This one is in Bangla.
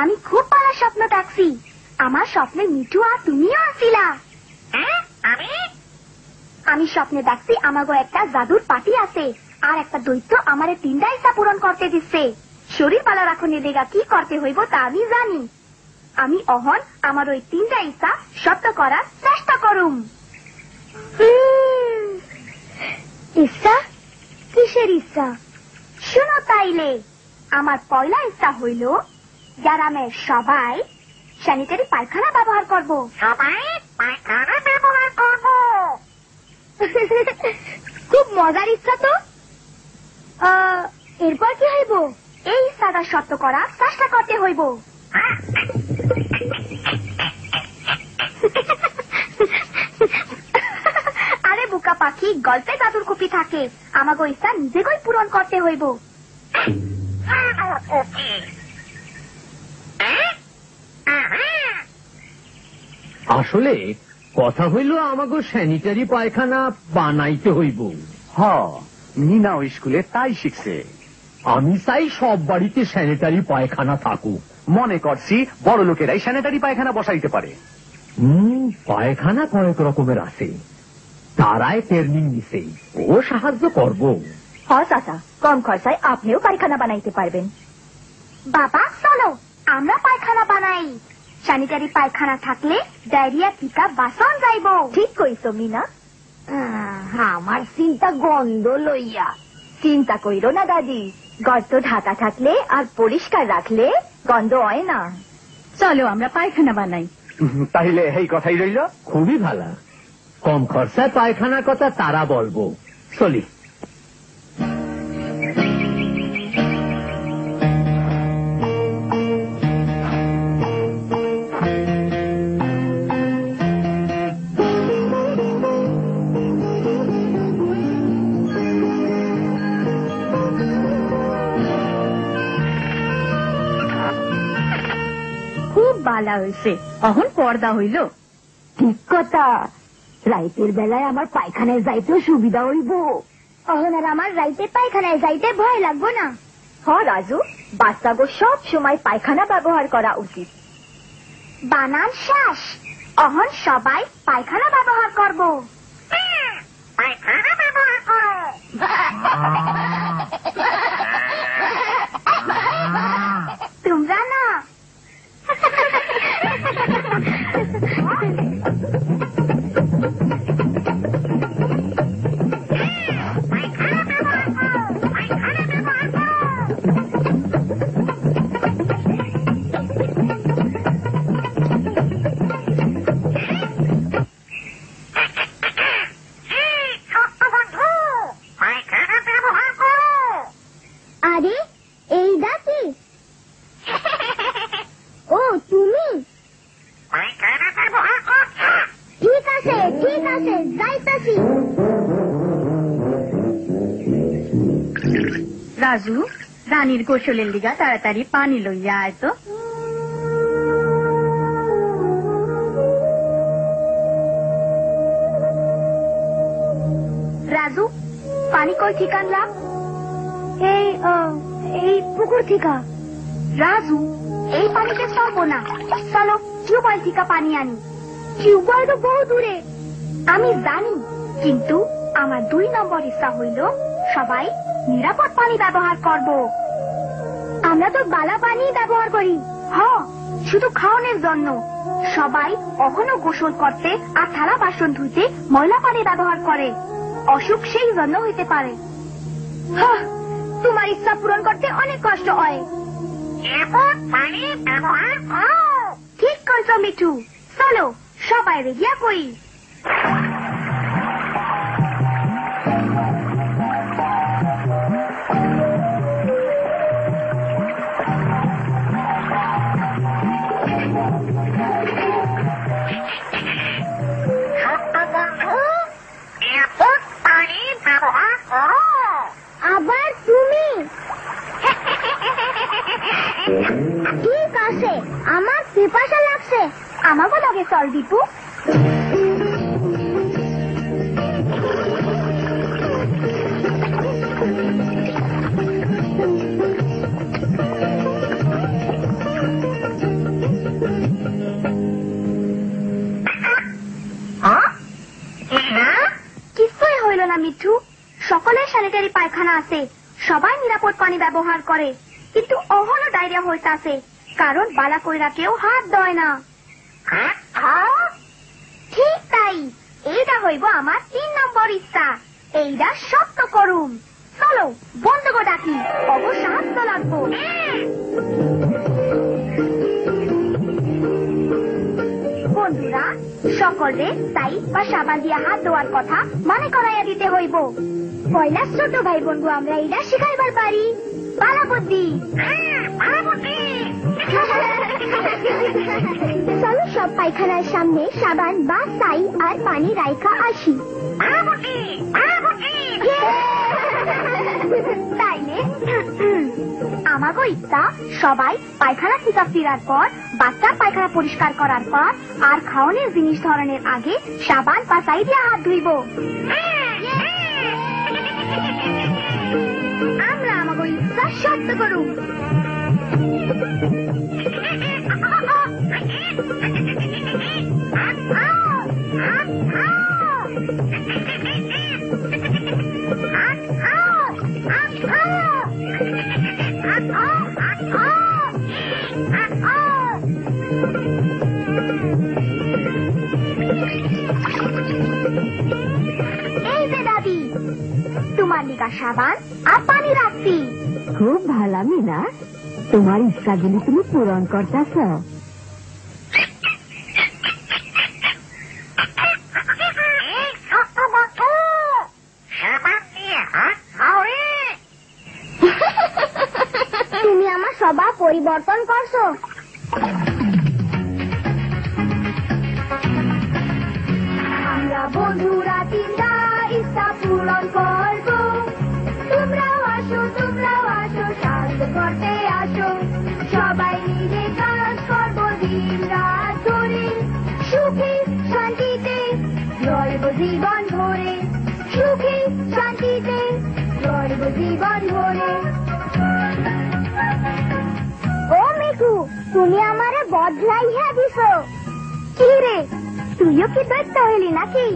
আমি খুব ভালো স্বপ্ন দেখছি। আমার স্বপ্নে মিঠু আর তুমিও আসিলা। আমি স্বপ্নে দেখছি আমাগো একটা জাদুর পার্টি আছে, আর একটা দৈত্য আমারে 3টা ইচ্ছা পূরণ করতে দিচ্ছে। শরীর ভালো রাখনের লেগা কি করতে হইব তা আমি জানি। আমি অহন আমার ওই 3টা ইচ্ছা সত্য করার চেষ্টা করুম। ইচ্ছা? কিসের ইচ্ছা? শুনো তাইলে, আমার পয়লা ইচ্ছা হইল গ্রামের সবাই স্যানিটারি পায়খানা ব্যবহার করব। সবাই পায়খানা ব্যবহার করব। খুব মজার ইচ্ছা তো। এরপর কি হইব? এই ইচ্ছাটা সত্য করার চেষ্টা করতে হইব। আরে বোকা পাখি, গল্পে জাদুর কপি থাকে, আমাকে ইচ্ছা নিজেকেই পূরণ করতে হইব। আসলে কথা হইল আমাকে স্যানিটারি পায়খানা বানাইতে হইব। মিনা ওই স্কুলে তাই শিখছে। আমি চাই সব বাড়িতে স্যানিটারি পায়খানা থাকুক। মনে করছি বড় লোকেরাই স্যানিটারি পায়খানা বসাইতে পারে। পায়খানা কয়েক রকমের আছে, তারাই ট্রেনিং নিছে, ও সাহায্য করব। চাচা, কম খরচায় আপনিও পায়খানা বানাইতে পারবেন। বাবা চলো আমরা পায়খানা বানাই। স্যানিটারি পায়খানা থাকলে ডায়রিয়া টিকা বাঁচান যাইব। ঠিক কইছো মিনা। আমার চিন্তা গন্ধ লইয়া। চিন্তা কইরো না দাদি, গর্ত ঢাকা থাকলে আর পরিষ্কার রাখলে গন্ধ হয় না। চলো আমরা পায়খানা বানাই। তাইলে এই কথাই রইল। খুবই ভালো, কম খরচায় পায়খানার কথা তারা বলবো। চলি। বালা হইছে, অহন পর্দা হইল। ঠিক কথা, রাইতের বেলায় আমার পায়খানায় যাইতেও সুবিধা হইব। অহন আর আমার রাইতে পায়খানায় যাইতে ভয় লাগবো না। রাজু, বাচ্চাগো সব সময় পায়খানা ব্যবহার করা উচিত। বানান শেষ, অহন সবাই পায়খানা ব্যবহার করব। পায়খানা ব্যবহার করো। তোমরা না। আরে এই দাকি? ও তুমি? ঠিক আছে ঠিক আছে, যাইতাছি। রাজু, রানীর গোসলের লিগা তাড়াতাড়ি পানি লইয়া আয় তো। রাজু, পানি কই ঠিক আনলাম? এই পুকুর থিকা। রাজু, এই পানিতে চলবো না, চলো টিউবওয়েল থিকা পানি আনি। টিউবওয়েল তো বহু দূরে। আমি জানি, কিন্তু আমার 2 নম্বর ইচ্ছা হইল সবাই নিরাপদ পানি ব্যবহার করব। আমরা তো বালা পানি ব্যবহার করি। শুধু খাওয়ানোর জন্য। সবাই কখনো গোসল করতে আর থালা বাসন ধুইতে ময়লা পানি ব্যবহার করে, অসুখ সেই জন্য হইতে পারে। তোমার ইচ্ছা পূরণ করতে অনেক কষ্ট হয়। ঠিক কইছ মিঠু, চলো সবাই রেগিয়া কই। আবার তুমি? ঠিক আছে, আমার পিপাসা লাগছে, আমাকে লাগে চল দীপু। না মিঠু, সকলের স্যানিটারি পায়খানা আছে, সবাই নিরাপদ পানি ব্যবহার করে, কিন্তু অহনো ডায়রিয়া হইতাছে, কারণ বালা কইরা কেউ হাত দেয় না। ঠিক তাই, এইটা হইব আমার 3 নম্বর ইচ্ছা, এইটা সত্য করুম। চলো বন্ধুকে ডাকি, অবশ্য হাসতে লাগবো। বন্ধুরা, সকলে তাই বা সাবান দিয়া হাত ধোয়ার কথা মনে করাইয়া দিতে হইব। পয়লা ছোট ভাই বন্ধু আমরা এইটা শিখাইবার পারি। পালা বুদ্ধি, চলো সব পায়খানার সামনে সাবান বা ছাই আর পানি রাইখা আসি। তাইলে আমাগো ইচ্ছা সবাই পায়খানা থেকে ফিরার পর, বাচ্চার পায়খানা পরিষ্কার করার পর আর খাওয়ানোর জিনিস ধরনের আগে সাবান বা ছাই দিয়ে হাত ধুইব। আমরা আমাগো ইচ্ছা সত্য করুম। এই যে দাদি, তোমার নিকা সাবান আর পানি রাখছি। খুব ভালো মিনা, তোমার ইচ্ছাগুলি তুমি পূরণ করতেছ। তুমি আমার স্বভাব পরিবর্তন করছো। আমরা বন্ধুরা তিনটা ইচ্ছা পূরণ করবো। তোমরাও আসো সাহায্য করতে আসো। সবাই মিলে কাজ করবো দিন রাত ধরে, সুখে শান্তিতে রইব জীবন ভরে, সুখে শান্তিতে রইব জীবন ভরে। ও মিঠু, তুমি আমারে বদলাইয়া দিছো। কি রে, তুইও কি দৈত্য হইলি নাকি?